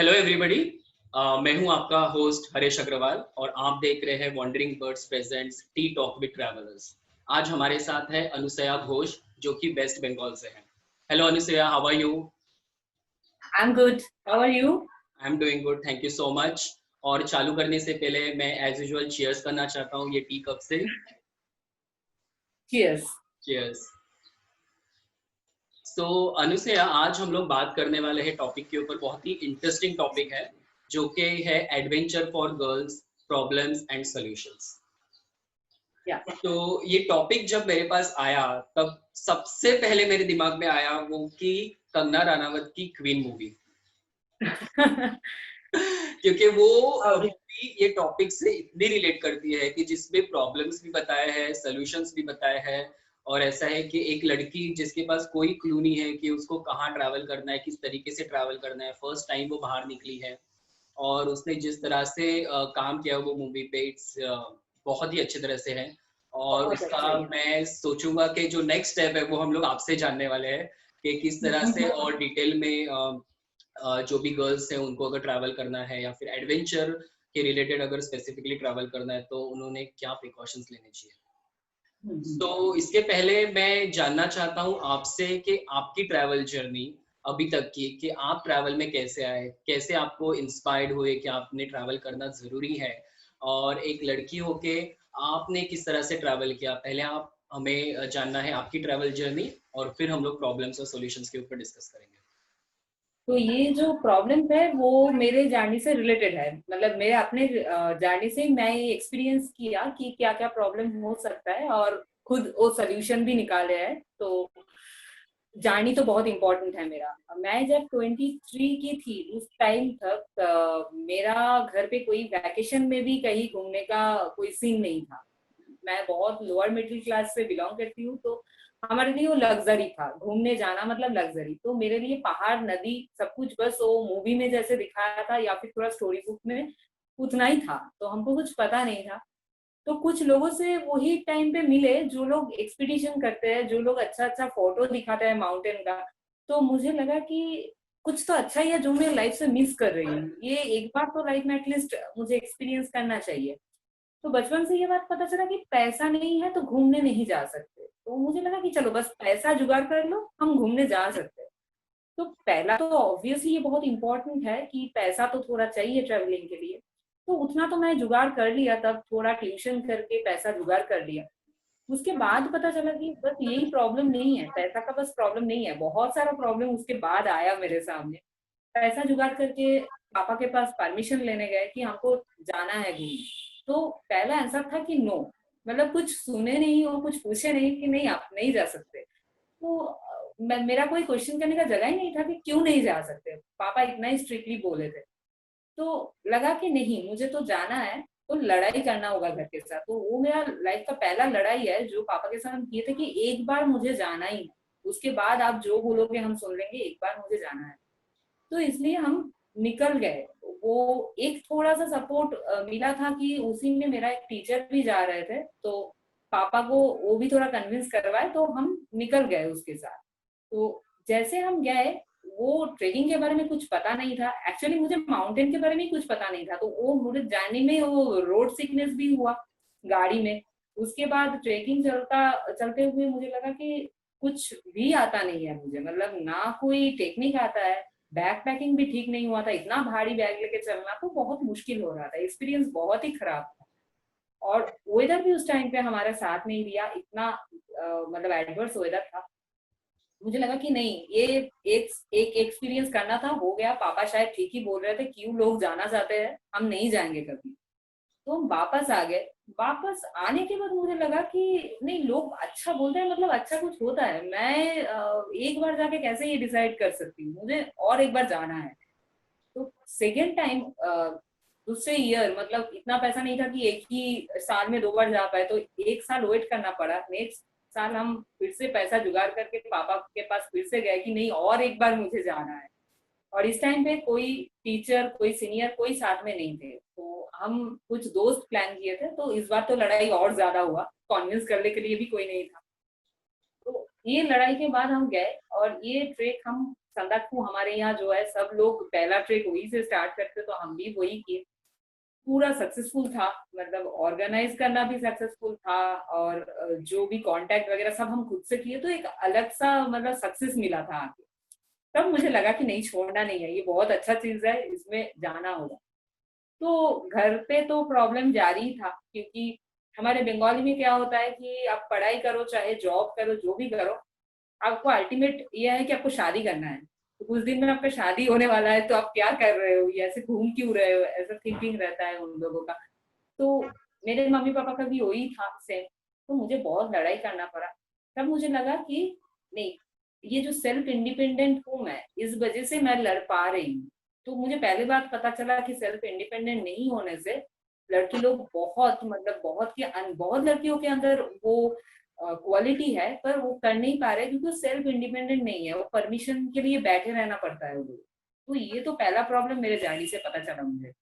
Hello everybody. मैं हूं आपका होस्ट हरेश अग्रवाल और आप देख रहे हैं wandering birds presents tea talk with travellers. आज हमारे साथ है अनुसया घोष जो कि वेस्ट बंगाल से है। Hello Anusuya, how are you? I'm good. How are you? I am doing good, thank you so much. और चालू करने से पहले मैं एज यूजुअल चीयर्स करना चाहता हूँ ये टी कप से। Cheers. चीयर्स। तो अनुसया, आज हम लोग बात करने वाले हैं टॉपिक के ऊपर, बहुत ही इंटरेस्टिंग टॉपिक है जो कि है adventure for girls, problems and solutions. Yeah. तो ये टॉपिक जब मेरे पास आया तब सबसे पहले मेरे दिमाग में आया वो कि कंगना रनावत की क्वीन मूवी क्योंकि वो मूवी ये टॉपिक से इतनी रिलेट करती है कि जिसमें प्रॉब्लम्स भी बताए हैं, सॉल्यूशंस भी बताए हैं। और ऐसा है कि एक लड़की जिसके पास कोई क्लू नहीं है कि उसको कहाँ ट्रैवल करना है, किस तरीके से ट्रैवल करना है, फर्स्ट टाइम वो बाहर निकली है और उसने जिस तरह से काम किया वो मूवी पे, इट्स बहुत ही अच्छी तरह से है। और उसका मैं सोचूंगा कि जो नेक्स्ट स्टेप है वो हम लोग आपसे जानने वाले हैं कि किस तरह से और डिटेल में जो भी गर्ल्स हैं उनको अगर ट्रैवल करना है या फिर एडवेंचर के रिलेटेड अगर स्पेसिफिकली ट्रैवल करना है तो उन्होंने क्या प्रिकॉशंस लेने चाहिए। तो इसके पहले मैं जानना चाहता हूँ आपसे कि आपकी ट्रैवल जर्नी अभी तक की, कि आप ट्रैवल में कैसे आए, कैसे आपको इंस्पायर्ड हुए कि आपने ट्रैवल करना जरूरी है, और एक लड़की होके आपने किस तरह से ट्रैवल किया। पहले आप हमें जानना है आपकी ट्रैवल जर्नी और फिर हम लोग प्रॉब्लम्स और सॉल्यूशंस के ऊपर डिस्कस करेंगे। तो ये जो प्रॉब्लम है वो मेरे जर्नी से रिलेटेड है। मतलब मेरे अपने जर्नी से मैं ये एक्सपीरियंस किया कि क्या क्या प्रॉब्लम हो सकता है और खुद वो सोल्यूशन भी निकाले हैं। तो जर्नी तो बहुत इम्पोर्टेंट है मेरा। मैं जब 23 की थी उस टाइम तक मेरा घर पे कोई वैकेशन में भी कहीं घूमने का कोई सीन नहीं था। मैं बहुत लोअर मिडिल क्लास से बिलोंग करती हूँ, तो हमारे लिए वो लग्जरी था, घूमने जाना मतलब लग्जरी। तो मेरे लिए पहाड़, नदी, सब कुछ बस वो मूवी में जैसे दिखाया था या फिर थोड़ा स्टोरी बुक में उतना ही था। तो हमको कुछ पता नहीं था। तो कुछ लोगों से वही टाइम पे मिले जो लोग एक्सपीडिशन करते हैं, जो लोग अच्छा अच्छा फोटो दिखाते हैं माउंटेन का। तो मुझे लगा कि कुछ तो अच्छा ही है जो मैं लाइफ से मिस कर रही हूँ। ये एक बार तो लाइफ में एटलीस्ट मुझे एक्सपीरियंस करना चाहिए। तो बचपन से ये बात पता चला कि पैसा नहीं है तो घूमने नहीं जा सकते। तो मुझे लगा कि चलो बस पैसा जुगाड़ कर लो, हम घूमने जा सकते हैं। तो पहला तो ऑब्वियसली ये बहुत इंपॉर्टेंट है कि पैसा तो थोड़ा चाहिए ट्रेवलिंग के लिए। तो उतना तो मैं जुगाड़ कर लिया, तब थोड़ा ट्यूशन करके पैसा जुगाड़ कर लिया। उसके बाद पता चला कि बस यही प्रॉब्लम नहीं है, पैसा का बस प्रॉब्लम नहीं है, बहुत सारा प्रॉब्लम उसके बाद आया मेरे सामने। पैसा जुगाड़ करके पापा के पास परमिशन लेने गए कि हमको जाना है घूमने। तो पहला आंसर था कि नो। मतलब कुछ सुने नहीं और कुछ पूछे नहीं कि नहीं आप नहीं जा सकते। तो मेरा कोई क्वेश्चन करने का जगह ही नहीं था कि क्यों नहीं जा सकते, पापा इतना ही स्ट्रिक्टली बोले थे। तो लगा कि नहीं, मुझे तो जाना है, तो लड़ाई करना होगा घर के साथ। तो वो मेरा लाइफ का पहला लड़ाई है जो पापा के साथ हम किए थे कि एक बार मुझे जाना ही है, उसके बाद आप जो बोलोगे हम सुन लेंगे, एक बार मुझे जाना है। तो इसलिए हम निकल गए। वो एक थोड़ा सा सपोर्ट मिला था कि उसी में मेरा एक टीचर भी जा रहे थे, तो पापा को वो भी थोड़ा कन्विंस करवाए, तो हम निकल गए उसके साथ। तो जैसे हम गए, वो ट्रेकिंग के बारे में कुछ पता नहीं था, एक्चुअली मुझे माउंटेन के बारे में कुछ पता नहीं था। तो वो मुझे जाने में वो रोड सिकनेस भी हुआ गाड़ी में। उसके बाद ट्रेकिंग चलते हुए मुझे लगा कि कुछ भी आता नहीं है मुझे, मतलब ना कोई टेक्निक आता है। बैग पैकिंग भी ठीक नहीं हुआ था, इतना भारी बैग लेके चलना तो बहुत मुश्किल हो रहा था। एक्सपीरियंस बहुत ही खराब था। और वेदर भी उस टाइम पे हमारे साथ नहीं दिया, इतना मतलब एडवर्स वेदर था। मुझे लगा कि नहीं, ये एक एक्सपीरियंस करना था, हो गया। पापा शायद ठीक ही बोल रहे थे, क्यों लोग जाना चाहते हैं, हम नहीं जाएंगे कभी। तो हम वापस आ गए। वापस आने के बाद मुझे लगा कि नहीं, लोग अच्छा बोलते हैं मतलब अच्छा कुछ होता है। मैं एक बार जाके कैसे ये डिसाइड कर सकती हूँ, मुझे और एक बार जाना है। तो सेकेंड टाइम दूसरे ईयर, मतलब इतना पैसा नहीं था कि एक ही साल में 2 बार जा पाए, तो एक साल वेट करना पड़ा। नेक्स्ट साल हम फिर से पैसा जुगाड़ करके पापा के पास फिर से गए कि नहीं, और एक बार मुझे जाना है। और इस टाइम पे कोई टीचर, कोई सीनियर, कोई साथ में नहीं थे। तो हम कुछ दोस्त प्लान किए थे, तो इस बार तो लड़ाई और ज्यादा हुआ, कन्विंस करने के लिए भी कोई नहीं था। तो ये लड़ाई के बाद हम गए और ये ट्रेक हम संदाकफू हमारे यहाँ जो है सब लोग पहला ट्रेक वही से स्टार्ट करते, तो हम भी वही किए। पूरा सक्सेसफुल था, मतलब ऑर्गेनाइज करना भी सक्सेसफुल था, और जो भी कांटेक्ट वगैरह सब हम खुद से किए, तो एक अलग सा मतलब सक्सेस मिला था आगे। तब मुझे लगा कि नहीं, छोड़ना नहीं है, ये बहुत अच्छा चीज है, इसमें जाना होगा। तो घर पे तो प्रॉब्लम जारी ही था, क्योंकि हमारे बंगाली में क्या होता है कि आप पढ़ाई करो चाहे जॉब करो जो भी करो, आपको अल्टीमेट ये है कि आपको शादी करना है। तो कुछ दिन में आपका शादी होने वाला है, तो आप क्या कर रहे हो, ये ऐसे घूम क्यों रहे हो, ऐसा थिंकिंग रहता है उन लोगों का। तो मेरे मम्मी पापा का भी वही था सेम। तो मुझे बहुत लड़ाई करना पड़ा। तब मुझे लगा कि नहीं, ये जो सेल्फ इंडिपेंडेंट हूँ मैं, इस वजह से मैं लड़ पा रही हूँ। तो मुझे पहली बात पता चला कि सेल्फ इंडिपेंडेंट नहीं होने से लड़की लोग बहुत, मतलब बहुत लड़कियों के अंदर वो क्वालिटी है, पर वो कर नहीं पा रहे क्योंकि सेल्फ इंडिपेंडेंट नहीं है, वो परमिशन के लिए बैठे रहना पड़ता है उनको। तो ये तो पहला प्रॉब्लम मेरे जर्नी से पता चला मुझे।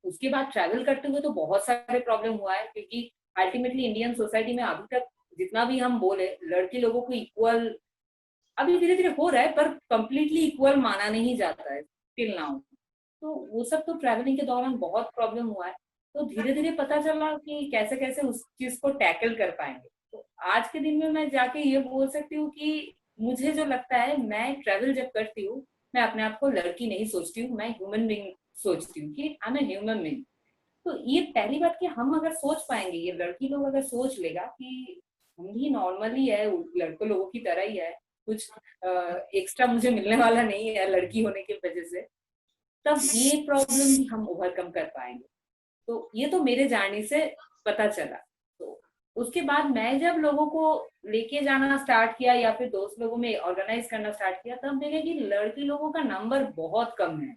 उसके बाद ट्रैवल करते हुए तो बहुत सारे प्रॉब्लम हुआ है, क्योंकि अल्टीमेटली इंडियन सोसाइटी में अभी तक जितना भी हम बोले, लड़के लोगों को इक्वल अभी धीरे धीरे हो रहा है, पर कंप्लीटली इक्वल माना नहीं जाता है टिल नाउ। तो वो सब तो ट्रैवलिंग के दौरान बहुत प्रॉब्लम हुआ है। तो धीरे धीरे पता चला कि कैसे कैसे उस चीज को टैकल कर पाएंगे। तो आज के दिन में मैं जाके ये बोल सकती हूँ कि मुझे जो लगता है, मैं ट्रैवल जब करती हूँ, मैं अपने आप को लड़की नहीं सोचती हूँ, मैं ह्यूमन बीइंग सोचती हूँ कि I am a human being. तो ये पहली बात कि हम अगर सोच पाएंगे, ये लड़की लोग अगर सोच लेगा कि हम भी नॉर्मली है, लड़कों लोगों की तरह ही है, कुछ एक्स्ट्रा मुझे मिलने वाला नहीं है लड़की होने की वजह से, तब ये प्रॉब्लम भी हम ओवरकम कर पाएंगे। तो ये तो मेरे जाने से पता चला। तो उसके बाद मैं जब लोगों को लेके जाना स्टार्ट किया या फिर दोस्त लोगों में ऑर्गेनाइज करना स्टार्ट किया, तब देखे कि लड़की लोगों का नंबर बहुत कम है।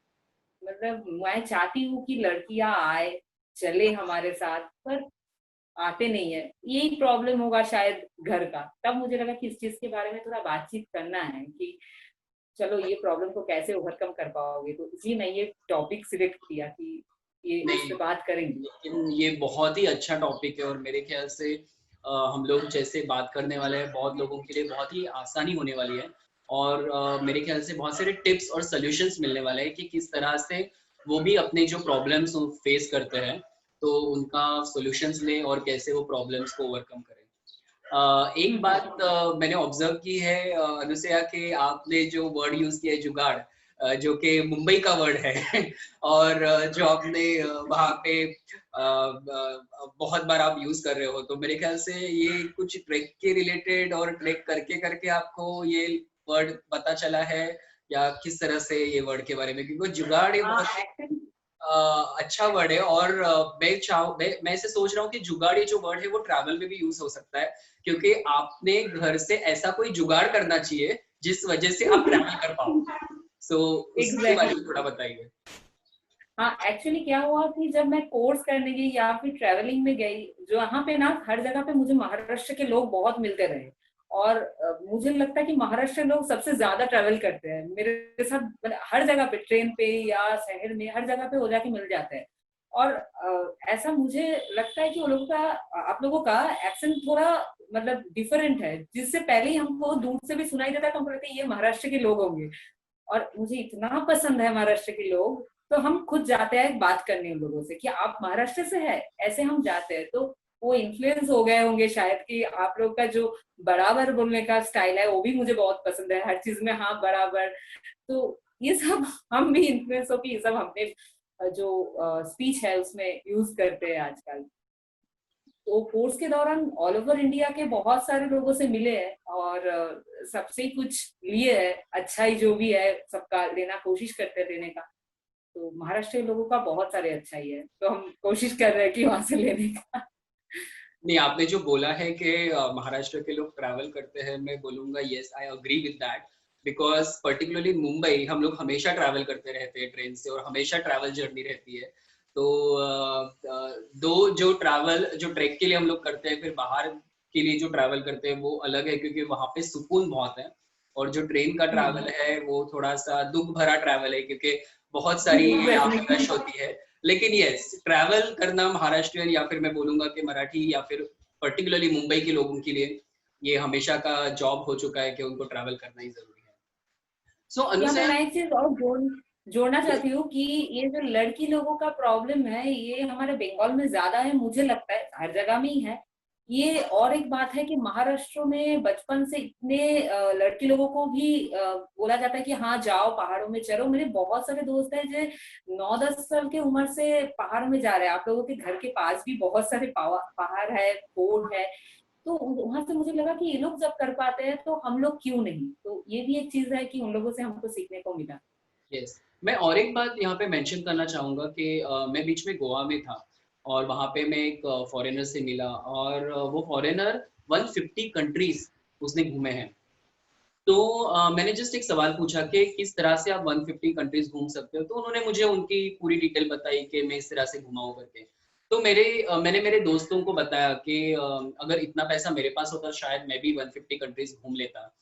मतलब मैं चाहती हूँ कि लड़कियां आए, चले हमारे साथ, पर आते नहीं है। यही प्रॉब्लम होगा शायद घर का। तब मुझे लगा कि इस चीज के बारे में थोड़ा बातचीत करना है कि चलो ये प्रॉब्लम को कैसे ओवरकम कर पाओगे। तो इसलिए मैं ये टॉपिक सिलेक्ट किया कि ये इस नहीं, पे बात करेंगे। लेकिन ये बहुत ही अच्छा टॉपिक है और मेरे ख्याल से हम लोग जैसे बात करने वाले हैं, बहुत लोगों के लिए बहुत ही आसानी होने वाली है। और मेरे ख्याल से बहुत सारे टिप्स और सॉल्यूशंस मिलने वाले हैं कि किस तरह से वो भी अपने जो प्रॉब्लम्स फेस करते हैं तो उनका सॉल्यूशंस लें और कैसे वो प्रॉब्लम्स को ओवरकम करें। एक बात मैंने ऑब्जर्व की है अनुसया, कि आपने जो वर्ड यूज किया है जुगाड़, जो कि मुंबई का वर्ड है और जो आपने वहाँ पे बहुत बार आप यूज कर रहे हो, तो मेरे ख्याल से ये कुछ ट्रैक के रिलेटेड और ट्रैक करके करके आपको ये वर्ड पता चला है, या किस तरह से ये वर्ड के बारे में, क्योंकि जुगाड़ ये बहुत अच्छा वर्ड है। और मैं इसे सोच रहा हूँ कि जुगाड़ ये जो वर्ड है वो ट्रैवल में भी यूज हो सकता है, क्योंकि आपने घर से ऐसा कोई जुगाड़ करना चाहिए जिस वजह से आप ट्रैवल कर पाओ। सो उसके बारे में थोड़ा बताइए। हाँ, एक्चुअली क्या हुआ कि जब मैं कोर्स करने गई या फिर ट्रेवलिंग में गई, जो यहाँ पे ना हर जगह पे मुझे महाराष्ट्र के लोग बहुत मिलते रहे। और मुझे लगता है कि महाराष्ट्र लोग सबसे ज्यादा ट्रेवल करते हैं मेरे साथ, मतलब हर जगह पे, ट्रेन पे या शहर में, हर जगह पे हो जाके मिल जाते हैं। और ऐसा मुझे लगता है कि वो लोगों का, आप लोगों का एक्सेंट थोड़ा मतलब डिफरेंट है, जिससे पहले ही हमको दूर से भी सुनाई देता है, तो हमको लगता है ये महाराष्ट्र के लोग होंगे। और मुझे इतना पसंद है महाराष्ट्र के लोग, तो हम खुद जाते हैं बात करने उन लोगों से कि आप महाराष्ट्र से है, ऐसे हम जाते हैं। तो वो इन्फ्लुएंस हो गए होंगे शायद कि आप लोग का जो बराबर बोलने का स्टाइल है वो भी मुझे बहुत पसंद है, हर चीज में हाँ बराबर। तो ये सब हम भी इन्फ्लुएंस हो कि ये सब हमने जो स्पीच है उसमें यूज करते हैं आजकल। तो कोर्स के दौरान ऑल ओवर इंडिया के बहुत सारे लोगों से मिले हैं और सबसे ही कुछ लिए है, अच्छा ही जो भी है सबका लेना कोशिश करते हैं लेने का। तो महाराष्ट्र के लोगों का बहुत सारे अच्छा ही है, तो हम कोशिश कर रहे हैं कि वहां से लेने का। नहीं, आपने जो बोला है कि महाराष्ट्र के लोग ट्रैवल करते हैं, मैं बोलूंगा yes, I agree with that. Because particularly Mumbai हम लोग हमेशा ट्रैवल करते रहते हैं ट्रेन से, और हमेशा ट्रैवल जर्नी रहती है। तो दो जो ट्रैवल जो ट्रैक के लिए हम लोग करते हैं, फिर बाहर के लिए जो ट्रैवल करते हैं वो अलग है, क्योंकि वहाँ पे सुकून बहुत है। और जो ट्रेन का ट्रैवल है वो थोड़ा सा दुख भरा ट्रैवल है, क्योंकि बहुत सारी यहाँ पे रश होती है। लेकिन यस, ट्रैवल करना महाराष्ट्रियन, या फिर मैं बोलूंगा कि मराठी, या फिर पर्टिकुलरली मुंबई के लोगों के लिए ये हमेशा का जॉब हो चुका है कि उनको ट्रैवल करना ही जरूरी है। सो यहाँ पे अनुसया, मैं एक चीज और जोड़ना चाहती हूँ कि ये जो लड़की लोगों का प्रॉब्लम है ये हमारे बंगाल में ज्यादा है, मुझे लगता है हर जगह में ही है ये। और एक बात है कि महाराष्ट्र में बचपन से इतने लड़की लोगों को भी बोला जाता है कि हाँ जाओ पहाड़ों में चलो। मेरे बहुत सारे दोस्त हैं जो 9-10 साल की उम्र से पहाड़ों में जा रहे हैं। आप लोगों के घर के पास भी बहुत सारे पहाड़ है, फोर्ट है। तो वहां से मुझे लगा कि ये लोग जब कर पाते हैं तो हम लोग क्यों नहीं। तो ये भी एक चीज है कि उन लोगों से हमको सीखने को मिला। यस, मैं और एक बात यहाँ पे मेंशन करना चाहूंगा कि मैं बीच में गोवा में था और वहाँ पे मैं एक फॉरेनर से मिला और वो फॉरेनर 150 कंट्रीज उसने घूमे हैं। तो मैंने जस्ट एक सवाल पूछा कि किस तरह से आप 150 कंट्रीज घूम सकते हो, तो उन्होंने मुझे उनकी पूरी डिटेल बताई कि मैं इस तरह से घुमा हूँ करके। तो मैंने मेरे दोस्तों को बताया कि अगर इतना पैसा मेरे पास होता शायद मैं भी 150 कंट्रीज घूम लेता।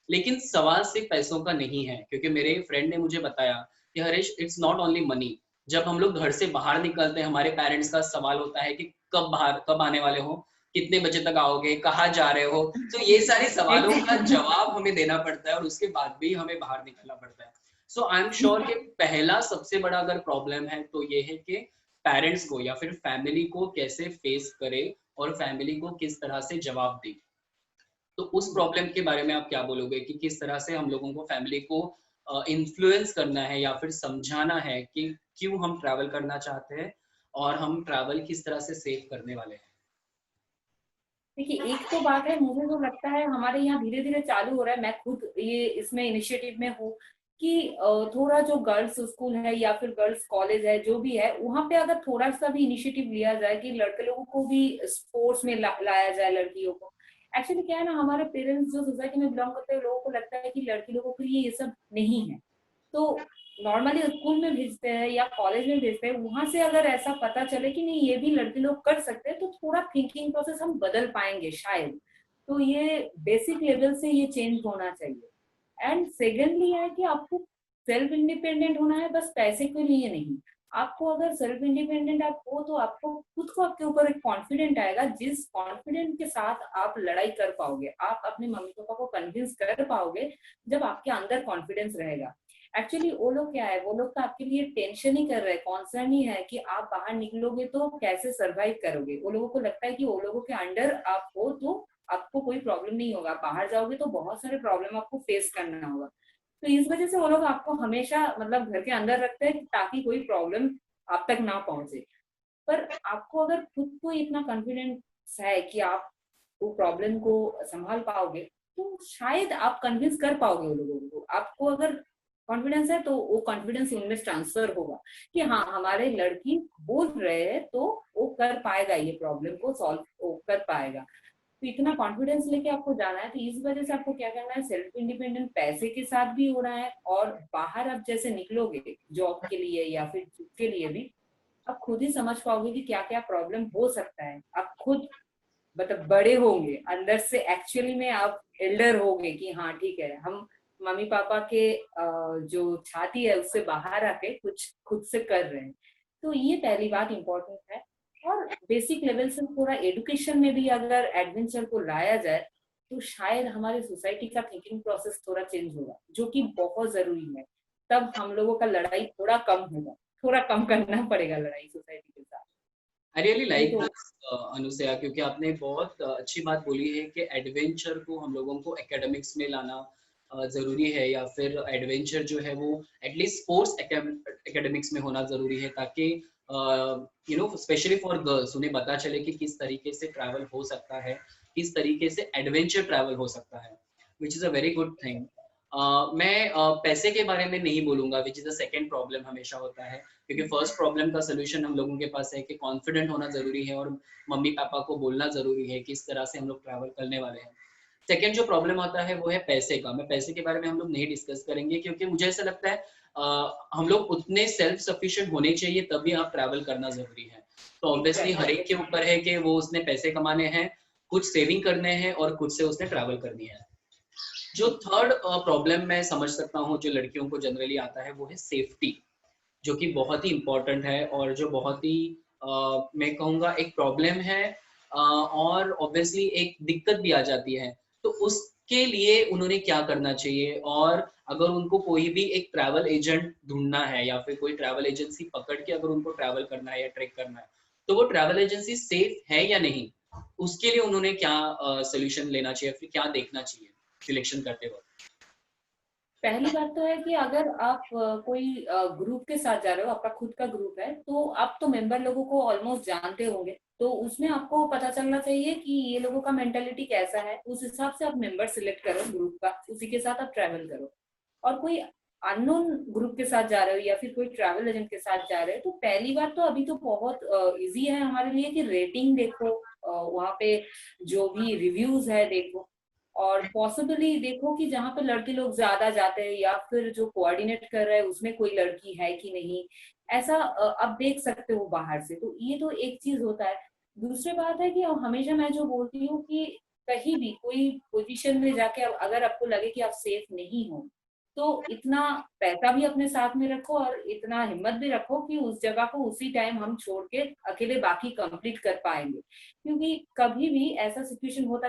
लेकिन सवाल सिर्फ पैसों का नहीं है, क्योंकि मेरे फ्रेंड ने मुझे बताया कि Harish, it's not only money. जब हम लोग घर से बाहर निकलते हैं हमारे पेरेंट्स का सवाल होता है कि कब आने वाले हो, कितने बजे तक आओगे, कहाँ जा रहे हो। तो ये सारे सवालों का जवाब हमें देना पड़ता है और उसके बाद भी हमें बाहर निकलना पड़ता है। सो आई एम श्योर कि पहला सबसे बड़ा अगर प्रॉब्लम है तो ये है कि पेरेंट्स को या फिर फैमिली को कैसे फेस करे और फैमिली को किस तरह से जवाब दे। तो उस प्रॉब्लम के बारे में आप क्या बोलोगे कि किस तरह से हम लोगों को फैमिली को इन्फ्लुएंस करना है या फिर समझाना है कि क्यों हम ट्रैवल करना चाहते हैं और हम ट्रैवल किस तरह से सेव करने वाले हैं। देखिए एक तो बात है, मुझे तो लगता है हमारे यहाँ धीरे धीरे चालू हो रहा है। मैं खुद ये इसमें इनिशिएटिव में हूँ कि थोड़ा जो गर्ल्स स्कूल है या फिर गर्ल्स कॉलेज है जो भी है वहां पे अगर थोड़ा सा भी इनिशिएटिव लिया जाए कि लड़के लोगों को भी स्पोर्ट्स में लाया जाए लड़कियों को। एक्चुअली क्या है ना, हमारे पेरेंट्स जो सोसाइटी में बिलोंग करते हैं लोगों को लगता है कि लड़की लोगों के लिए ये सब नहीं है। तो नॉर्मली स्कूल में भेजते हैं या कॉलेज में भेजते हैं, वहां से अगर ऐसा पता चले कि नहीं ये भी लड़के लोग कर सकते हैं तो थोड़ा थिंकिंग प्रोसेस हम बदल पाएंगे शायद। तो ये बेसिक लेवल से ये चेंज होना चाहिए। एंड सेकेंडली है कि आपको सेल्फ इंडिपेंडेंट होना है, बस पैसे के लिए नहीं। आपको अगर सेल्फ इंडिपेंडेंट आप हो तो आपको खुद को आपके ऊपर एक कॉन्फिडेंट आएगा, जिस कॉन्फिडेंट के साथ आप लड़ाई कर पाओगे, आप अपने मम्मी पापा को कन्विंस कर पाओगे जब आपके अंदर कॉन्फिडेंस रहेगा। एक्चुअली वो लोग क्या है, वो लोग तो आपके लिए टेंशन ही कर रहे हैं, कॉन्सर्न ही है कि आप बाहर निकलोगे तो कैसे सरवाइव करोगे। वो लोगों को लगता है कि वो लोगों के अंडर आप हो तो आपको कोई प्रॉब्लम नहीं होगा, बाहर जाओगे तो बहुत सारे प्रॉब्लम आपको फेस करना होगा। तो इस वजह से वो लोग आपको हमेशा मतलब घर के अंदर रखते हैं ताकि कोई प्रॉब्लम आप तक ना पहुंचे। पर आपको अगर खुद को इतना कॉन्फिडेंस है कि आप वो प्रॉब्लम को संभाल पाओगे तो शायद आप कन्विंस कर पाओगे वो लोगों को। आपको अगर कॉन्फिडेंस है तो वो कॉन्फिडेंस उनमें ट्रांसफर होगा कि हाँ हमारे लड़की बोल रहे हैं तो वो कर पाएगा, ये प्रॉब्लम को सॉल्व वो कर पाएगा। तो इतना कॉन्फिडेंस लेके आपको जाना है। तो इस वजह से आपको क्या करना है, सेल्फ इंडिपेंडेंट पैसे के साथ भी होना है और बाहर आप जैसे निकलोगे जॉब के लिए या फिर के लिए भी आप खुद ही समझ पाओगे कि क्या क्या प्रॉब्लम हो सकता है। आप खुद मतलब बड़े होंगे अंदर से, एक्चुअली में आप एल्डर होंगे कि हाँ ठीक है हम मम्मी पापा के जो छाती है उससे बाहर आके कुछ खुद से कर रहे हैं। तो ये पहली बात इम्पोर्टेंट है। और बेसिक लेवल से थोड़ा एडुकेशन में भी अगर एडवेंचर को लाया जाए तो शायद हमारे सोसाइटी का थिंकिंग प्रोसेस थोड़ा चेंज होगा, जो कि बहुत जरूरी है। तब हम लोगों का लड़ाई थोड़ा कम होगा, थोड़ा कम करना पड़ेगा लड़ाई सोसाइटी के साथ। आई रियली नहीं लाइक तो दिस अनुसया, क्योंकि आपने बहुत अच्छी बात बोली है कि एडवेंचर को हम लोगों को एकेडमिक्स में लाना जरूरी है, या फिर एडवेंचर जो है वो एटलीस्ट स्पोर्ट्स एकेडमिक्स में होना जरूरी है, ताकि स्पेशली फॉर गर्ल्स उन्हें पता चले कि किस तरीके से ट्रैवल हो सकता है, किस तरीके से एडवेंचर ट्रैवल हो सकता है, which is a very good thing. मैं पैसे के बारे में नहीं बोलूंगा, which is the second problem हमेशा होता है, क्योंकि फर्स्ट प्रॉब्लम का सोल्यूशन हम लोगों के पास है कि कॉन्फिडेंट होना जरूरी है और मम्मी पापा को बोलना जरूरी है किस तरह से हम लोग ट्रैवल करने वाले हैं। सेकेंड जो प्रॉब्लम आता है वो है पैसे का। मैं पैसे के बारे में हम लोग नहीं डिस्कस करेंगे, क्योंकि मुझे ऐसा लगता है हम लोग उतने सेल्फ सफिशिएंट होने चाहिए तभी आप ट्रैवल करना जरूरी है। तो ऑब्वियसली हर एक के ऊपर है कि वो उसने पैसे कमाने हैं, कुछ सेविंग करने हैं और कुछ से उसने ट्रैवल करनी है। जो थर्ड प्रॉब्लम मैं समझ सकता हूँ जो लड़कियों को जनरली आता है वो है सेफ्टी, जो कि बहुत ही इम्पोर्टेंट है और जो बहुत ही मैं कहूँगा एक प्रॉब्लम है, और ऑब्वियसली एक दिक्कत भी आ जाती है। तो उस के लिए उन्होंने क्या करना चाहिए, और अगर उनको कोई भी एक ट्रैवल एजेंट ढूंढना है या फिर कोई ट्रैवल एजेंसी पकड़ के अगर उनको ट्रैवल करना है या ट्रैक करना है, तो वो ट्रैवल एजेंसी सेफ है या नहीं, उसके लिए उन्होंने क्या सोल्यूशन लेना चाहिए, फिर क्या देखना चाहिए सिलेक्शन करते वक्त? पहली बात तो है कि अगर आप कोई ग्रुप के साथ जा रहे हो, आपका खुद का ग्रुप है, तो आप तो मेंबर लोगों को ऑलमोस्ट जानते होंगे, तो उसमें आपको पता चलना चाहिए कि ये लोगों का मेंटेलिटी कैसा है, उस हिसाब से आप मेंबर सिलेक्ट करो ग्रुप का, उसी के साथ आप ट्रैवल करो। और कोई अननोन ग्रुप के साथ जा रहे हो या फिर कोई ट्रैवल एजेंट के साथ जा रहे हो, तो पहली बात तो अभी तो बहुत इजी है हमारे लिए कि रेटिंग देखो, वहाँ पे जो भी रिव्यूज है देखो, और पॉसिबली देखो कि जहाँ पे लड़के लोग ज्यादा जाते हैं या फिर जो कोऑर्डिनेट कर रहा है उसमें कोई लड़की है कि नहीं, ऐसा आप देख सकते हो बाहर से। तो ये तो एक चीज होता है। दूसरी बात है कि हमेशा मैं जो बोलती हूँ कि कहीं भी कोई पोजीशन में जाके अगर आपको लगे कि आप सेफ नहीं हो, तो इतना पैसा भी अपने साथ में रखो और इतना हिम्मत भी रखो कि उस जगह को उसी टाइम हम छोड़ के अकेले बाकी कंप्लीट कर पाएंगे। क्योंकि कभी भी ऐसा सिचुएशन हो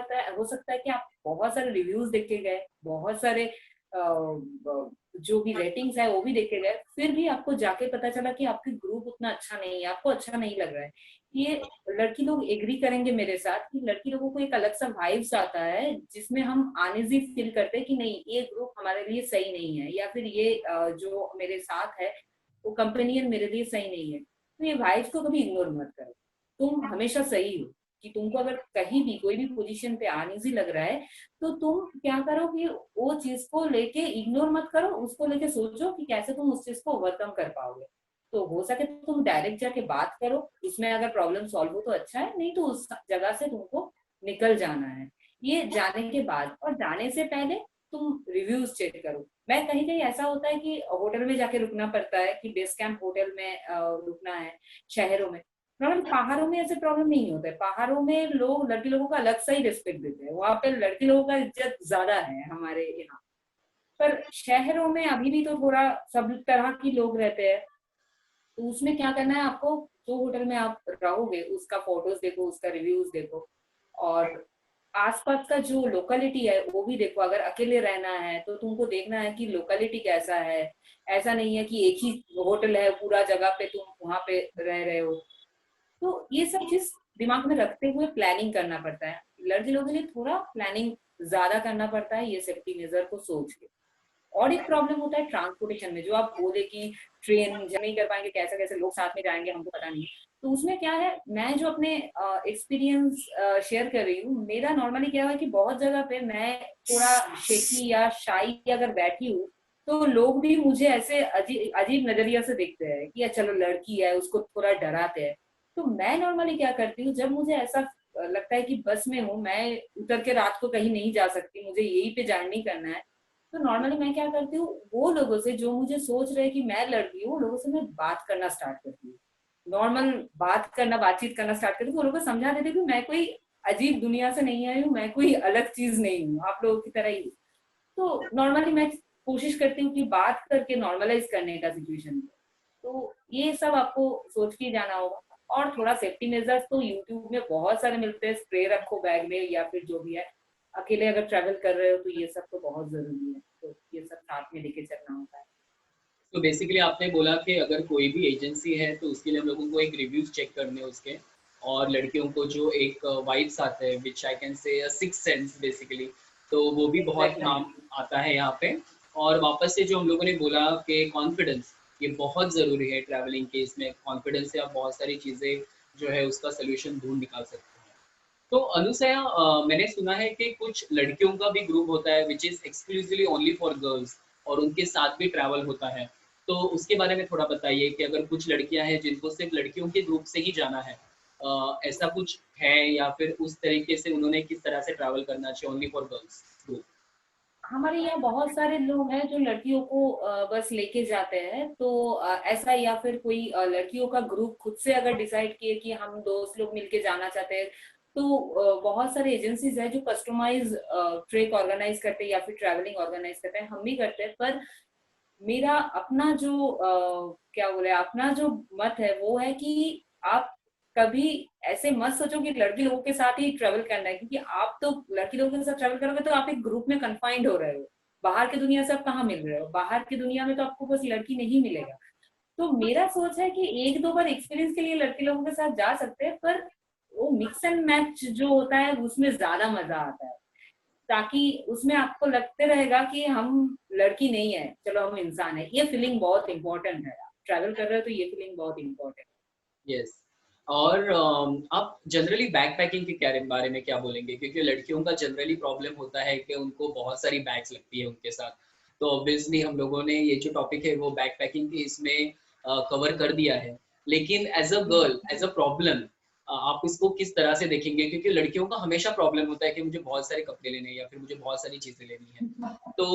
सकता है कि आप बहुत सारे रिव्यूज देख के गए, बहुत सारे जो भी रेटिंग्स है वो भी देखे गए, फिर भी आपको जाके पता चला कि आपकी ग्रुप उतना अच्छा नहीं है, आपको अच्छा नहीं लग रहा है। ये लड़की लोग एग्री करेंगे मेरे साथ कि लड़की लोगों को एक अलग सा वाइब्स आता है जिसमें हम अनईजी फील करते हैं कि नहीं, ये ग्रुप हमारे लिए सही नहीं है, या फिर ये जो मेरे साथ है वो कंपेनियन मेरे लिए सही नहीं है। तो ये वाइब्स को कभी इग्नोर मत करो, तुम हमेशा सही हो। कि तुमको अगर कहीं भी कोई भी पोजीशन पे अनईजी लग रहा है, तो तुम क्या करो कि वो चीज को लेके इग्नोर मत करो, उसको लेके सोचो कि कैसे तुम उस चीज को ओवरकम कर पाओगे। तो हो सके तो तुम डायरेक्ट जाके बात करो, उसमें अगर प्रॉब्लम सॉल्व हो तो अच्छा है, नहीं तो उस जगह से तुमको निकल जाना है। ये जाने के बाद और जाने से पहले तुम रिव्यूज चेक करो। मैं कहीं कहीं ऐसा होता है कि होटल में जाके रुकना पड़ता है कि बेस कैंप होटल में रुकना है शहरों में। नॉर्मल पहाड़ों में ऐसे प्रॉब्लम नहीं होता है, पहाड़ों में लोग लड़की लोगों का अलग सा ही रिस्पेक्ट देते हैं, वहां पे लड़की लोगों का इज्जत ज्यादा है हमारे यहाँ। पर शहरों में अभी भी तो थोड़ा सब तरह की लोग रहते हैं। तो उसमें क्या करना है आपको, जो होटल में आप रहोगे उसका फोटोज देखो, उसका रिव्यूज देखो, और आसपास का जो लोकेलिटी है वो भी देखो। अगर अकेले रहना है तो तुमको देखना है कि लोकेलिटी कैसा है। ऐसा नहीं है कि एक ही होटल है पूरा जगह पे तुम वहां पे रह रहे हो। तो ये सब चीज दिमाग में रखते हुए प्लानिंग करना पड़ता है। लड़के लोगों के लिए थोड़ा प्लानिंग ज्यादा करना पड़ता है ये सेफ्टी मेजर को सोच के। और एक प्रॉब्लम होता है ट्रांसपोर्टेशन में, जो आप बोले कि ट्रेन नहीं कर पाएंगे, कैसे कैसे लोग साथ में जाएंगे हमको पता नहीं। तो उसमें क्या है, मैं जो अपने एक्सपीरियंस शेयर कर रही हूँ, मेरा नॉर्मली क्या है कि बहुत जगह पे मैं थोड़ा शेकी या शाई अगर बैठी हूँ, तो लोग भी मुझे ऐसे अजीब अजीब नजरिया से देखते हैं कि या चलो लड़की है उसको थोड़ा डराते हैं। तो मैं नॉर्मली क्या करती हूँ, जब मुझे ऐसा लगता है कि बस में हूँ, मैं उतर के रात को कहीं नहीं जा सकती, मुझे यहीं पे जर्नी करना है, तो नॉर्मली मैं क्या करती हूँ, वो लोगों से जो मुझे सोच रहे हैं कि मैं लड़की हूँ, लोगों से मैं बात करना स्टार्ट करती हूँ। नॉर्मल बातचीत करना स्टार्ट करती हूँ, वो लोगों को समझा देती हूँ कि मैं कोई अजीब दुनिया से नहीं आई हूँ, मैं कोई अलग चीज नहीं हूँ, आप लोगों की तरह ही हूँ। तो नॉर्मली मैं कोशिश करती हूँ कि बात करके नॉर्मलाइज करने का सिचुएशन। तो ये सब आपको सोच के जाना होगा। और थोड़ा सेफ्टी मेजर्स तो यूट्यूब में बहुत सारे मिलते हैं, स्प्रे रखो बैग में या फिर जो भी है। अकेले अगर ट्रैवल कर रहे हो तो ये सब तो बहुत जरूरी है, तो ये सब साथ में लेके चलना होता है। तो बेसिकली आपने बोला कि अगर कोई भी एजेंसी है तो उसके लिए हम लोगों को एक रिव्यूज चेक करने हैं उसके, और लड़कियों को जो एक वाइब्स आते हैं which I can say six sense basically, तो वो भी बहुत एग्जैक्टली। काम आता है यहाँ पे। और वापस से जो हम लोगों ने बोला कि कॉन्फिडेंस ये बहुत ज़रूरी है ट्रैवलिंग के, इसमें कॉन्फिडेंस से आप बहुत सारी चीज़ें जो है उसका सोल्यूशन ढूंढ निकाल सकते हैं। तो अनुसया, मैंने सुना है कि कुछ लड़कियों का भी ग्रुप होता है which is exclusively only for girls, और उनके साथ भी ट्रैवल होता है। तो उसके बारे में थोड़ा बताइए कि अगर कुछ लड़कियां हैं जिनको सिर्फ लड़कियों के ग्रुप से ही जाना है, ऐसा कुछ है, या फिर उस तरीके से उन्होंने किस तरह से ट्रैवल करना चाहिए ओनली फॉर गर्ल्स ग्रुप? हमारे यहाँ बहुत सारे लोग हैं जो लड़कियों को बस लेके जाते हैं, तो ऐसा, या फिर कोई लड़कियों का ग्रुप खुद से अगर डिसाइड किए कि हम दोस्त लोग मिलके जाना चाहते हैं, तो बहुत सारे एजेंसीज है जो कस्टमाइज ट्रिप ऑर्गेनाइज करते हैं या फिर ट्रैवलिंग ऑर्गेनाइज करते हैं, हम भी करते हैं। पर मेरा अपना जो क्या बोले, अपना जो मत है वो है कि आप कभी ऐसे मत सोचो कि लड़की लोगों के साथ ही ट्रेवल करना है, क्योंकि आप तो लड़की लोगों के साथ ट्रेवल करोगे तो आप एक ग्रुप में कन्फाइंड हो रहे हो, बाहर की दुनिया से आप कहाँ मिल रहे हो, बाहर की दुनिया में तो आपको बस लड़की नहीं मिलेगा। तो मेरा सोच है कि एक दो बार एक्सपीरियंस के लिए लड़के लोगों के साथ जा सकते हैं, पर वो मिक्स एंड मैच जो होता है उसमें ज्यादा मजा आता है, ताकि उसमें आपको लगते रहेगा कि हम लड़की नहीं है, चलो हम इंसान है। ये फीलिंग बहुत इंपॉर्टेंट है, ट्रैवल कर रहे हो तो ये फीलिंग बहुत इंपॉर्टेंट है। यस। और आप जनरली बैग पैकिंग के बारे में क्या बोलेंगे? क्योंकि लड़कियों का जनरली प्रॉब्लम होता है कि उनको बहुत सारी बैग्स लगती है उनके साथ। तो ऑब्वियसली हम लोगों ने ये जो टॉपिक है वो बैग पैकिंग के इसमें कवर कर दिया है, लेकिन as a girl, as a problem आप इसको किस तरह से देखेंगे? क्योंकि लड़कियों का हमेशा प्रॉब्लम होता है कि मुझे बहुत सारे कपड़े लेने हैं या फिर मुझे बहुत सारी चीजें लेनी है। है। तो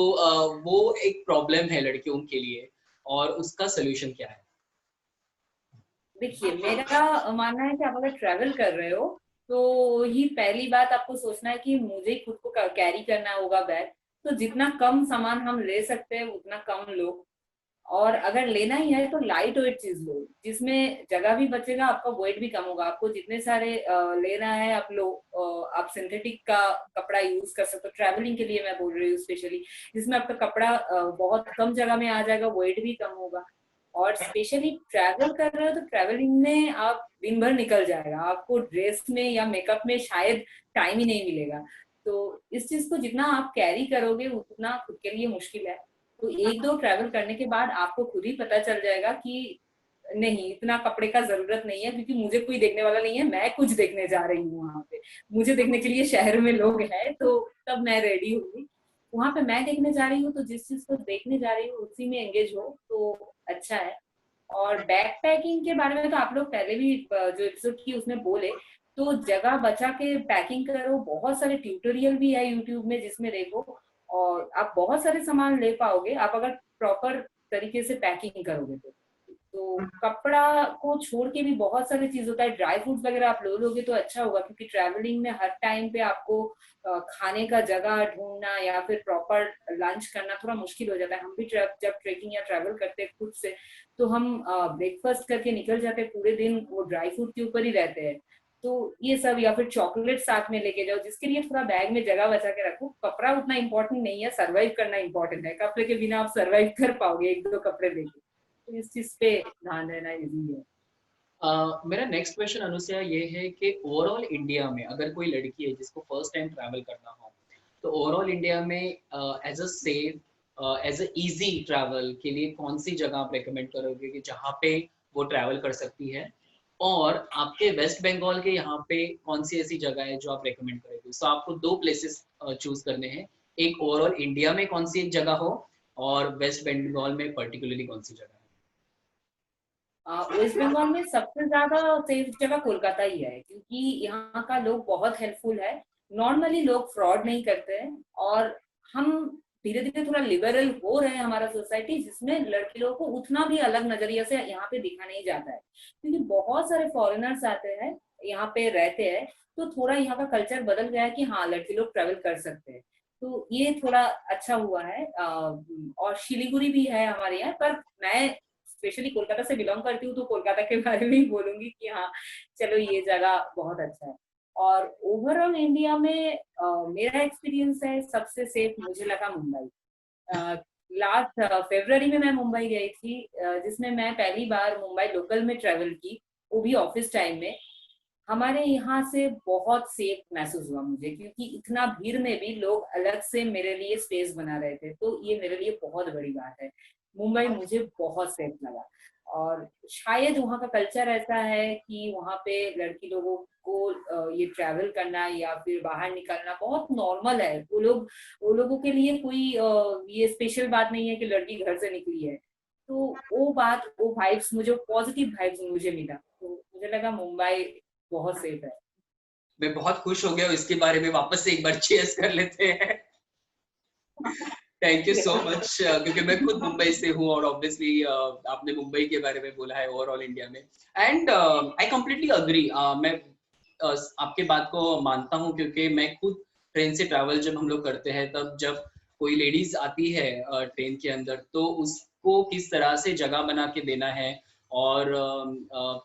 वो एक प्रॉब्लम है लड़कियों के लिए, और उसका सोल्यूशन क्या है? देखिए, मेरा मानना है कि आप अगर ट्रैवल कर रहे हो तो ही पहली बात आपको सोचना है कि मुझे खुद को कैरी करना होगा बैग। तो जितना कम सामान हम ले सकते हैं उतना कम लो, और अगर लेना ही है तो लाइट वेट चीज लो जिसमें जगह भी बचेगा, आपका वेट भी कम होगा। आपको जितने सारे लेना है आप लो। आप सिंथेटिक का कपड़ा यूज कर सकते हो, ट्रैवलिंग के लिए मैं बोल रही हूँ स्पेशली, जिसमें आपका कपड़ा बहुत कम जगह में आ जाएगा, वेट भी कम होगा। और स्पेशली ट्रैवल कर रहे हो तो ट्रैवलिंग में आप दिन भर निकल जाएगा, आपको ड्रेस में या मेकअप में शायद टाइम ही नहीं मिलेगा। तो इस चीज को जितना आप कैरी करोगे उतना खुद के लिए मुश्किल है। तो एक दो ट्रैवल करने के बाद आपको खुद ही पता चल जाएगा कि नहीं, इतना कपड़े का जरूरत नहीं है, क्योंकि मुझे कोई देखने वाला नहीं है, मैं कुछ देखने जा रही हूँ वहां पे। मुझे देखने के लिए शहर में लोग हैं, तो तब मैं रेडी होगी। वहां पे मैं देखने जा रही हूँ तो जिस चीज को देखने जा रही हूँ उसी में एंगेज हो तो अच्छा है। और बैग पैकिंग के बारे में तो आप लोग पहले भी जो एपिसोड की उसमें बोले, तो जगह बचा के पैकिंग करो। बहुत सारे ट्यूटोरियल भी है यूट्यूब में जिसमें देखो, और आप बहुत सारे सामान ले पाओगे आप अगर प्रॉपर तरीके से पैकिंग करोगे तो कपड़ा को छोड़ के भी बहुत सारी चीज होता है। ड्राई फ्रूट्स वगैरह आप लो लोगे तो अच्छा होगा, क्योंकि ट्रैवलिंग में हर टाइम पे आपको खाने का जगह ढूंढना या फिर प्रॉपर लंच करना थोड़ा मुश्किल हो जाता है। हम भी जब ट्रेकिंग या ट्रैवल करते हैं खुद से, तो हम ब्रेकफास्ट करके निकल जाते हैं, पूरे दिन वो ड्राई फ्रूट के ऊपर ही रहते हैं। तो ये सब, या फिर चॉकलेट साथ में लेके जाओ, जिसके लिए थोड़ा बैग में जगह बचा के रखो। कपड़ा उतना इंपॉर्टेंट नहीं है, सर्वाइव करना इंपॉर्टेंट है। कपड़े के बिना आप सर्वाइव कर पाओगे एक दो कपड़े लेके, तो इस चीज पे ध्यान देना इजी है। मेरा नेक्स्ट क्वेश्चन अनुसया ये है कि ओवरऑल इंडिया में अगर कोई लड़की है जिसको फर्स्ट टाइम ट्रैवल करना हो, तो ओवरऑल इंडिया में as a safe, as a easy travel के लिए कौन सी जगह आप रेकमेंड करोगे कि जहाँ पे वो ट्रैवल कर सकती है? और आपके वेस्ट बंगाल के यहाँ पे कौन सी ऐसी जगह है जो आप रेकमेंड करोगे? सो आपको दो प्लेसेस चूज करने हैं, एक ओवरऑल इंडिया में कौन सी एक जगह हो, और वेस्ट बंगाल में पर्टिकुलरली कौन सी जगह वेस्ट बंगाल में सबसे ज्यादा सेफ जगह कोलकाता ही है, क्योंकि यहाँ का लोग बहुत हेल्पफुल है। नॉर्मली लोग फ्रॉड नहीं करते हैं, और हम धीरे धीरे थोड़ा लिबरल हो रहे हैं हमारा सोसाइटी, जिसमें लड़की लोगों को उतना भी अलग नजरिया से यहाँ पे दिखा नहीं जाता है। क्योंकि बहुत सारे फॉरेनर्स आते हैं यहाँ पे रहते हैं, तो थोड़ा यहाँ का कल्चर बदल गया है कि हाँ लड़के लोग ट्रेवल कर सकते हैं। तो ये थोड़ा अच्छा हुआ है। और शिलीगुड़ी भी है हमारे यहाँ, पर मैं स्पेशली कोलकाता से बिलोंग करती हूँ तो कोलकाता के बारे में ही बोलूंगी कि हाँ चलो ये जगह बहुत अच्छा है। और ओवरऑल इंडिया में मेरा एक्सपीरियंस है सबसे सेफ मुझे लगा मुंबई। लास्ट फरवरी में मैं मुंबई गई थी, जिसमें मैं पहली बार मुंबई लोकल में ट्रेवल की, वो भी ऑफिस टाइम में। हमारे यहाँ से बहुत सेफ महसूस हुआ मुझे, क्योंकि इतना भीड़ में भी लोग अलग से मेरे लिए स्पेस बना रहे थे, तो ये मेरे लिए बहुत बड़ी बात है। मुंबई मुझे बहुत सेफ लगा। और शायद वहाँ का कल्चर ऐसा है कि वहाँ पे लड़की लोगों को ये ट्रैवल करना या फिर बाहर निकलना बहुत नॉर्मल है। वो लोगों के लिए कोई ये स्पेशल बात नहीं है कि लड़की घर से निकली है। तो वो बात, वो वाइब्स मुझे, पॉजिटिव वाइब्स मुझे मिला, तो मुझे लगा मुंबई बहुत सेफ है। मैं बहुत खुश हो गया हूँ इसके बारे में, वापस से एक बार चेयर्स कर लेते हैं। थैंक यू सो मच, क्योंकि मैं खुद मुंबई से हूँ, और ऑब्वियसली आपने मुंबई के बारे में बोला है ओवरऑल इंडिया में, एंड आई कंप्लीटली अग्री। मैं आपके बात को मानता हूँ, क्योंकि मैं खुद ट्रेन से ट्रैवल जब हम लोग करते हैं, तब जब कोई लेडीज आती है ट्रेन के अंदर, तो उसको किस तरह से जगह बना के देना है, और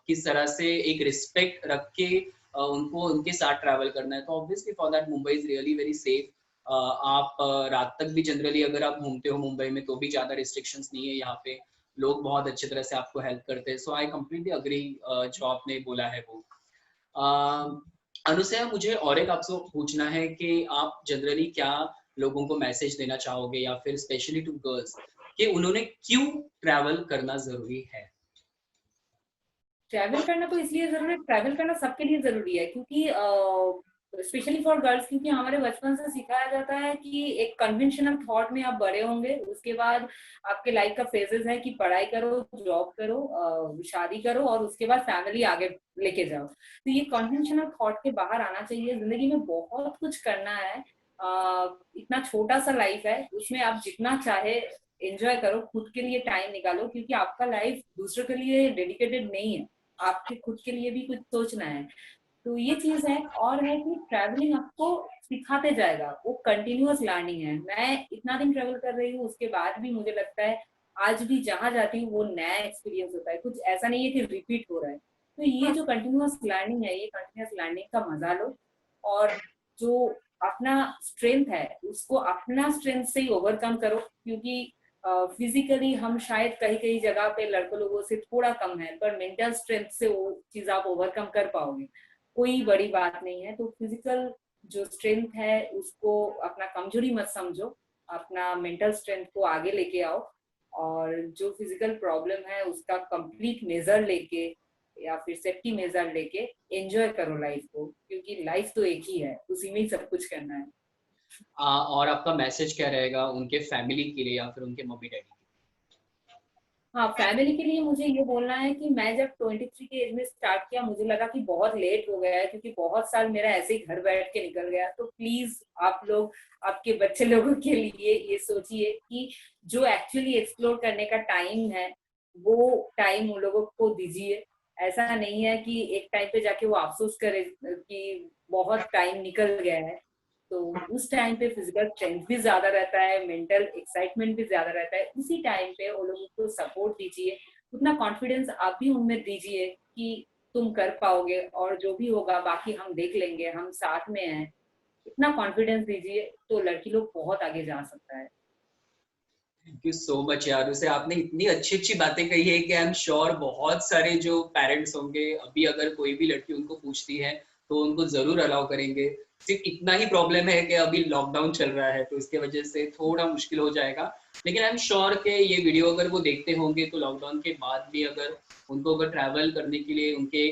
किस तरह से एक रिस्पेक्ट रख के उनको उनके साथ ट्रैवल करना है। तो obviously for that Mumbai is really very safe. आप रात तक भी जनरली अगर आप घूमते हो मुंबई में तो भी ज्यादा रिस्ट्रिक्शंस नहीं है यहाँ पे, लोग बहुत अच्छी तरह से आपको हेल्प करते हैं। सो आई कम्प्लीटली अग्री जो आपने बोला है वो। अनुसया, मुझे और एक आपसे पूछना है कि आप जनरली क्या लोगों को मैसेज देना चाहोगे, या फिर स्पेशली टू गर्ल्स, कि उन्होंने क्यों ट्रैवल करना जरूरी है? ट्रैवल करना तो इसलिए जरूरी है, ट्रैवल करना सबके लिए जरूरी है, क्योंकि स्पेशली फॉर गर्ल्स, क्योंकि हमारे बचपन से सिखाया जाता है कि एक कन्वेंशनल थॉट में आप बड़े होंगे, उसके बाद आपके लाइफ का फेजेस है कि पढ़ाई करो, जॉब करो, शादी करो और उसके बाद फैमिली आगे लेके जाओ। तो ये कन्वेंशनल थॉट के बाहर आना चाहिए। जिंदगी में बहुत कुछ करना है, इतना छोटा सा लाइफ है, उसमें आप जितना चाहे एंजॉय करो, खुद के लिए टाइम निकालो, क्योंकि आपका लाइफ दूसरों के लिए डेडिकेटेड नहीं है, आपके खुद के लिए भी कुछ सोचना है। तो ये चीज है। और है कि ट्रैवलिंग आपको सिखाते जाएगा, वो कंटिन्यूअस लर्निंग है। मैं इतना दिन ट्रैवल कर रही हूँ, उसके बाद भी मुझे लगता है आज भी जहां जाती हूँ वो नया एक्सपीरियंस होता है, कुछ ऐसा नहीं है कि रिपीट हो रहा है। तो ये जो कंटिन्यूअस लर्निंग है, ये कंटिन्यूअस लर्निंग का मजा लो, और जो अपना स्ट्रेंथ है उसको अपना स्ट्रेंथ से ही ओवरकम करो, क्योंकि फिजिकली हम शायद कहीं कहीं जगह पे लड़कों लोगों से थोड़ा कम है, पर मेंटल स्ट्रेंथ से वो चीज आप ओवरकम कर पाओगे, कोई बड़ी बात नहीं है। तो फिजिकल जो स्ट्रेंथ है उसको अपना कमजोरी मत समझो, अपना मेंटल स्ट्रेंथ को आगे लेके आओ, और जो फिजिकल प्रॉब्लम है उसका कंप्लीट मेजर लेके या फिर सेफ्टी मेजर लेके एंजॉय करो लाइफ को, क्योंकि लाइफ तो एक ही है, उसी में ही सब कुछ करना है। और आपका मैसेज क्या रहेगा उनके फैमिली के लिए या फिर उनके मम्मी डैडी के हाँ, फैमिली के लिए मुझे ये बोलना है कि मैं जब 23 के एज में स्टार्ट किया, मुझे लगा कि बहुत लेट हो गया है, क्योंकि बहुत साल मेरा ऐसे ही घर बैठ के निकल गया। तो प्लीज आप लोग आपके बच्चे लोगों के लिए ये सोचिए कि जो एक्चुअली एक्सप्लोर करने का टाइम है वो टाइम उन लोगों को दीजिए। ऐसा नहीं है कि एक टाइम पे जाके वो अफसोस करे कि बहुत टाइम निकल गया है। तो उस टाइम पे फिजिकल स्ट्रेंथ भी ज्यादा रहता है, मेंटल एक्साइटमेंट भी ज्यादा रहता है, उसी टाइम पे वो लोगों को सपोर्ट दीजिए, उतना कॉन्फिडेंस आप भी उनमें दीजिए कि तुम कर पाओगे, और जो भी होगा बाकी हम देख लेंगे, हम साथ में हैं। इतना कॉन्फिडेंस दीजिए तो लड़की लोग बहुत आगे जा सकता है। थैंक यू सो मच यार, उसे आपने इतनी अच्छी अच्छी बातें कही है कि आई एम श्योर बहुत सारे जो पेरेंट्स होंगे अभी, अगर कोई भी लड़की उनको पूछती है तो उनको जरूर अलाउ करेंगे। सिर्फ इतना ही प्रॉब्लम है कि अभी लॉकडाउन चल रहा है तो इसके वजह से थोड़ा मुश्किल हो जाएगा, लेकिन आई एम श्योर कि ये वीडियो अगर वो देखते होंगे तो लॉकडाउन के बाद भी अगर उनको अगर ट्रैवल करने के लिए उनके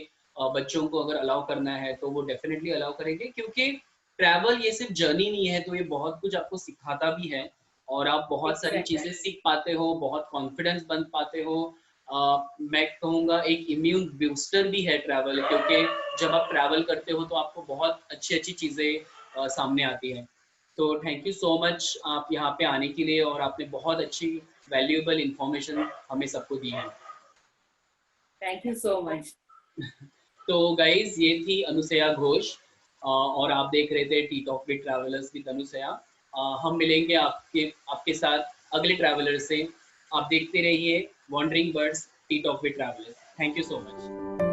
बच्चों को अगर अलाउ करना है तो वो डेफिनेटली अलाउ करेंगे, क्योंकि ट्रैवल ये सिर्फ जर्नी नहीं है, तो ये बहुत कुछ आपको सिखाता भी है और आप बहुत सारी एग्जैक्टली। चीजें सीख पाते हो, बहुत कॉन्फिडेंस बन पाते हो। मैं कहूँगा एक इम्यून बूस्टर भी है ट्रैवल, क्योंकि जब आप ट्रैवल करते हो तो आपको बहुत अच्छी अच्छी चीजें सामने आती हैं। तो थैंक यू सो मच आप यहाँ पे आने के लिए, और आपने बहुत अच्छी वैल्यूएबल इंफॉर्मेशन हमें सबको दी है। Thank you so much. तो गाइज, ये थी अनुसया घोष, और आप देख रहे थे tea talk with travellers with Anusuya. हम मिलेंगे आपके आपके साथ अगले ट्रैवलर से। आप देखते रहिए wandering birds tea talk with travellers. Thank you so much.